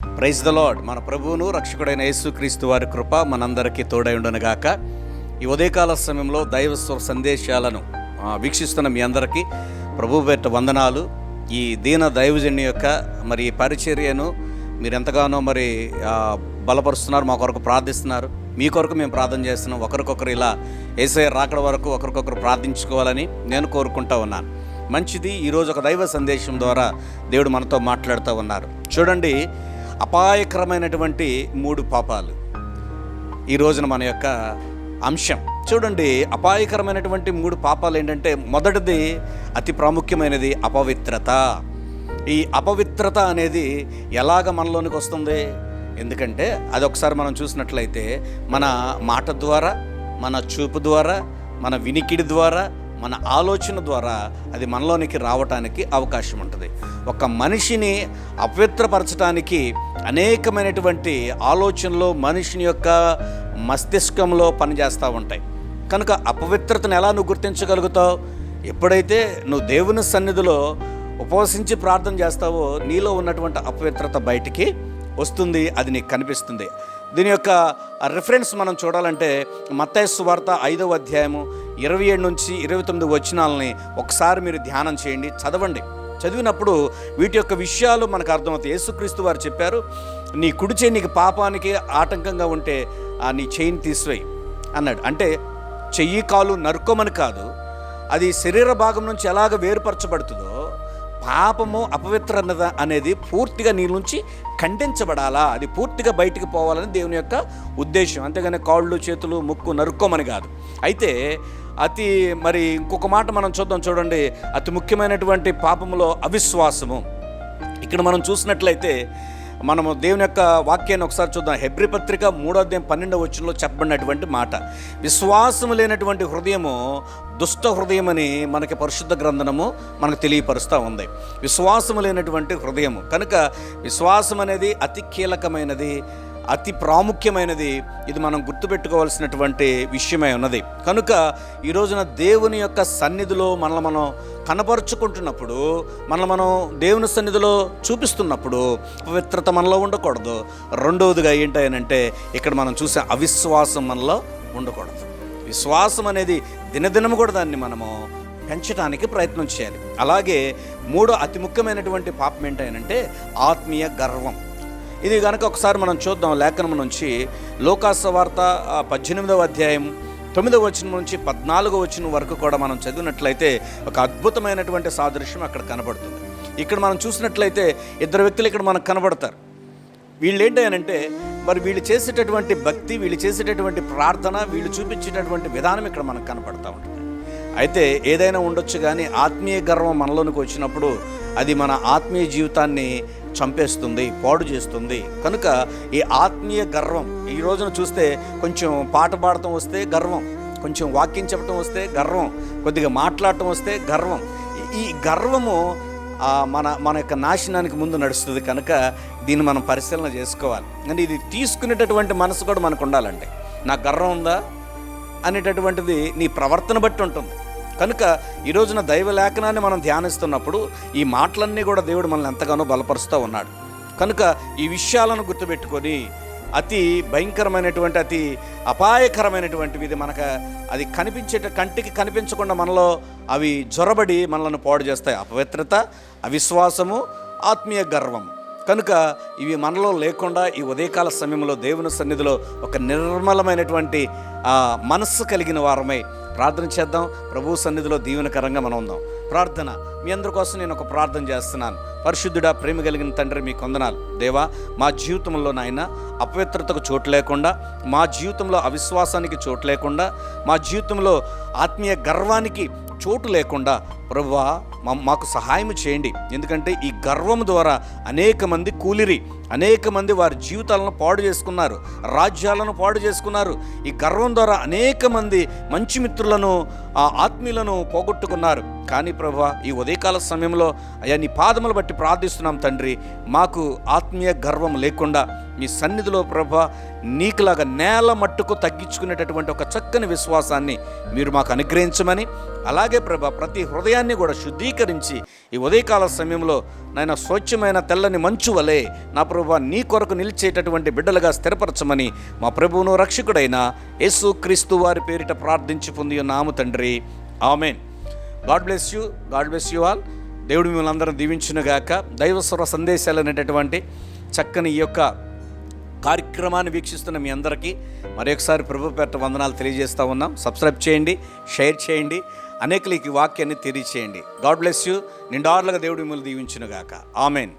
Praise the lord. మన ప్రభువును రక్షకుడైన యేసుక్రీస్తు వారి కృప మనందరికీ తోడై ఉండునుగాక. ఈ ఉదయకాల సమయంలో దైవ సందేశాలను వీక్షిస్తున్న మీ అందరికీ ప్రభు పేరిట వందనాలు. ఈ దీన దైవజన్య యొక్క పరిచర్యను మీరు ఎంతగానో బలపరుస్తున్నారు, మా కొరకు ప్రార్థిస్తున్నారు. మీ కొరకు మేము ప్రార్థన చేస్తున్నాం. ఒకరికొకరు ఇలా యేసయ్య రాకడ వరకు ఒకరికొకరు ప్రార్థించుకోవాలని నేను కోరుకుంటా ఉన్నాను. మంచిది. ఈరోజు ఒక దైవ సందేశం ద్వారా దేవుడు మనతో మాట్లాడుతూ ఉన్నారు. చూడండి, అపాయకరమైనటువంటి 3 పాపాలు ఈ రోజున మన యొక్క అంశం. చూడండి, అపాయకరమైనటువంటి 3 పాపాలు ఏంటంటే, మొదటిది అతి ప్రాముఖ్యమైనది అపవిత్రత. ఈ అపవిత్రత అనేది ఎలాగ మనలోనికి వస్తుంది? ఎందుకంటే అది ఒకసారి మనం చూసినట్లయితే మన మాట ద్వారా, మన చూపు ద్వారా, మన వినికిడి ద్వారా, మన ఆలోచన ద్వారా అది మనలోనికి రావటానికి అవకాశం ఉంటుంది. ఒక మనిషిని అపవిత్రపరచడానికి అనేకమైనటువంటి ఆలోచనలు మనిషిని యొక్క మస్తిష్కంలో పనిచేస్తూ ఉంటాయి. కనుక అపవిత్రతను ఎలా నువ్వు గుర్తించగలుగుతావు? ఎప్పుడైతే నువ్వు దేవుని సన్నిధిలో ఉపవసించి ప్రార్థన చేస్తావో నీలో ఉన్నటువంటి అపవిత్రత బయటికి వస్తుంది, అది నీకు కనిపిస్తుంది. దీని యొక్క రిఫరెన్స్ మనం చూడాలంటే మత్తయి సువార్త 5వ అధ్యాయము 27 నుంచి 29 వచనాలని ఒకసారి మీరు ధ్యానం చేయండి, చదవండి. చదివినప్పుడు వీటి యొక్క విషయాలు మనకు అర్థమవుతాయి. యేసుక్రీస్తు వారు చెప్పారు, నీ కుడి చేయి నీకు పాపానికి ఆటంకంగా ఉంటే నీ చేయిని తీసివేయి అన్నాడు. అంటే చెయ్యి కాలు నరుక్కోమని కాదు, అది శరీర భాగం నుంచి ఎలాగ వేరుపరచబడుతుందో పాపము అపవిత్రత అనేది పూర్తిగా నీ నుంచి ఖండించబడాలా, అది పూర్తిగా బయటికి పోవాలని దేవుని యొక్క ఉద్దేశం. అంతేగాని కాళ్ళు చేతులు ముక్కు నరుక్కోమని కాదు. అయితే ఇంకొక మాట మనం చూడండి, అతి ముఖ్యమైనటువంటి పాపములో అవిశ్వాసము. ఇక్కడ మనం చూసినట్లయితే మనము దేవుని యొక్క వాక్యాన్ని ఒకసారి చూద్దాం. హెబ్రీ పత్రిక 3వ అధ్యాయం 12వ వచనంలో చెప్పబడినటువంటి మాట, విశ్వాసము లేనటువంటి హృదయము దుష్ట హృదయమని మనకి పరిశుద్ధ గ్రంథము మనకు తెలియపరుస్తూ ఉంది. విశ్వాసము లేనటువంటి హృదయము. కనుక విశ్వాసం అనేది అతి కీలకమైనది, అతి ప్రాముఖ్యమైనది. ఇది మనం గుర్తుపెట్టుకోవాల్సినటువంటి విషయమై ఉన్నది. కనుక ఈ రోజున దేవుని యొక్క సన్నిధిలో మనం కనపరుచుకుంటున్నప్పుడు, మనం దేవుని సన్నిధిలో చూపిస్తున్నప్పుడు పవిత్రత మనలో ఉండకూడదు. రెండవదిగా ఏంటంటే ఇక్కడ మనం చూసే అవిశ్వాసం మనలో ఉండకూడదు. విశ్వాసం అనేది దినదినము కూడా దాన్ని మనము పెంచడానికి ప్రయత్నం చేయాలి. అలాగే 3వ అతి ముఖ్యమైనటువంటి పాపం ఏంటంటే ఆత్మీయ గర్వం. ఇది కనుక ఒకసారి మనం చూద్దాం లేఖనం నుంచి. లూకాసు సువార్త 18వ అధ్యాయం 9వ వచనం నుంచి 14వ వచనం వరకు కూడా మనం చదివినట్లయితే ఒక అద్భుతమైనటువంటి సాదృశ్యం అక్కడ కనబడుతుంది. ఇక్కడ మనం చూసినట్లయితే 2 వ్యక్తులు ఇక్కడ మనకు కనబడతారు. వీళ్ళు ఏంటంటే వీళ్ళు చేసేటటువంటి భక్తి, వీళ్ళు చేసేటటువంటి ప్రార్థన, వీళ్ళు చూపించేటటువంటి విధానం ఇక్కడ మనకు కనపడుతూ ఉంటుంది. అయితే ఏదైనా ఉండొచ్చు, కానీ ఆత్మీయ గర్వం మనలోనికి వచ్చినప్పుడు అది మన ఆత్మీయ జీవితాన్ని చంపేస్తుంది, పాడు చేస్తుంది. కనుక ఈ ఆత్మీయ గర్వం ఈ రోజున చూస్తే కొంచెం పాట పాడటం వస్తే గర్వం, కొంచెం వాక్యం చెప్పడం వస్తే గర్వం, కొద్దిగా మాట్లాడటం వస్తే గర్వం. ఈ గర్వము మన యొక్క నాశనానికి ముందు నడుస్తుంది. కనుక దీన్ని మనం పరిశీలన చేసుకోవాలి. అంటే ఇది తీసుకునేటటువంటి మనసు కూడా మనకు ఉండాలంటే, నాకు గర్వం ఉందా అనేటటువంటిది నీ ప్రవర్తన బట్టి ఉంటుంది. కనుక ఈ రోజున దైవ లేఖనాన్ని మనం ధ్యానిస్తున్నప్పుడు ఈ మాటలన్నీ కూడా దేవుడు మనల్ని ఎంతగానో బలపరుస్తూ ఉన్నాడు. కనుక ఈ విషయాలను గుర్తుపెట్టుకొని అతి భయంకరమైనటువంటి, అతి అపాయకరమైనటువంటివి ఇది మనకు అది కంటికి కనిపించకుండా మనలో అవి జొరబడి మనల్ని పాడు చేస్తాయి. అపవిత్రత, అవిశ్వాసము, ఆత్మీయ గర్వం. కనుక ఇవి మనలో లేకుండా ఈ ఉదయకాల సమయంలో దేవుని సన్నిధిలో ఒక నిర్మలమైనటువంటి మనస్సు కలిగిన వారమై ప్రార్థన చేద్దాం. ప్రభు సన్నిధిలో దీవెనకరంగా మనం ఉందాం. ప్రార్థన. మీ అందరి కోసం నేను ఒక ప్రార్థన చేస్తున్నాను. పరిశుద్ధుడా, ప్రేమ కలిగిన తండ్రి, మీ కొందనాలు. దేవా, మా జీవితంలో నాయన అపవిత్రతకు చోటు లేకుండా, మా జీవితంలో అవిశ్వాసానికి చోటు లేకుండా, మా జీవితంలో ఆత్మీయ గర్వానికి చోటు లేకుండా ప్రభువా మాకు సహాయం చేయండి. ఎందుకంటే ఈ గర్వం ద్వారా అనేక మంది కూలిరి, అనేక మంది వారి జీవితాలను పాడు చేసుకున్నారు, రాజ్యాలను పాడు చేసుకున్నారు. ఈ గర్వం ద్వారా అనేక మంది మంచి మిత్రులను, ఆత్మీయులను పోగొట్టుకున్నారు. కానీ ప్రభువా, ఈ ఉదయకాల సమయంలో అయ్యా నీ పాదములు బట్టి ప్రార్థిస్తున్నాం తండ్రి, మాకు ఆత్మీయ గర్వం లేకుండా మీ సన్నిధిలో ప్రభువా నీకులాగా నేల మట్టుకు తగ్గించుకునేటటువంటి ఒక చక్కని విశ్వాసాన్ని మీరు మాకు అనుగ్రహించమని, అలాగే ప్రభువా ప్రతి హృదయాన్ని కూడా శుద్ధీకరించి ఈ ఉదయకాల సమయంలో నాయన స్వచ్ఛమైన తెల్లని మంచు వలె నా ప్రభువా నీ కొరకు నిలిచేటటువంటి బిడ్డలుగా స్థిరపరచమని మా ప్రభువును రక్షకుడైన యేసు క్రీస్తు వారి పేరిట ప్రార్థించి పొంది ఉన్నాము తండ్రి. Amen. God bless you all. దేవుడు మిమ్మల్ని అందరం దీవించునుగాక. దైవస్వర సందేశాలు అనేటటువంటి చక్కని ఈ యొక్క కార్యక్రమాన్ని వీక్షిస్తున్న మీ అందరికీ మరొకసారి ప్రభు పేరిట వందనాలు తెలియజేస్తూ ఉన్నాం. సబ్స్క్రైబ్ చేయండి, షేర్ చేయండి, అనేకులకి వాక్యాన్ని తెలియచేయండి. God bless you. నిండార్లుగా దేవుడు మిమ్మల్ని దీవించునుగాక. ఆమెన్.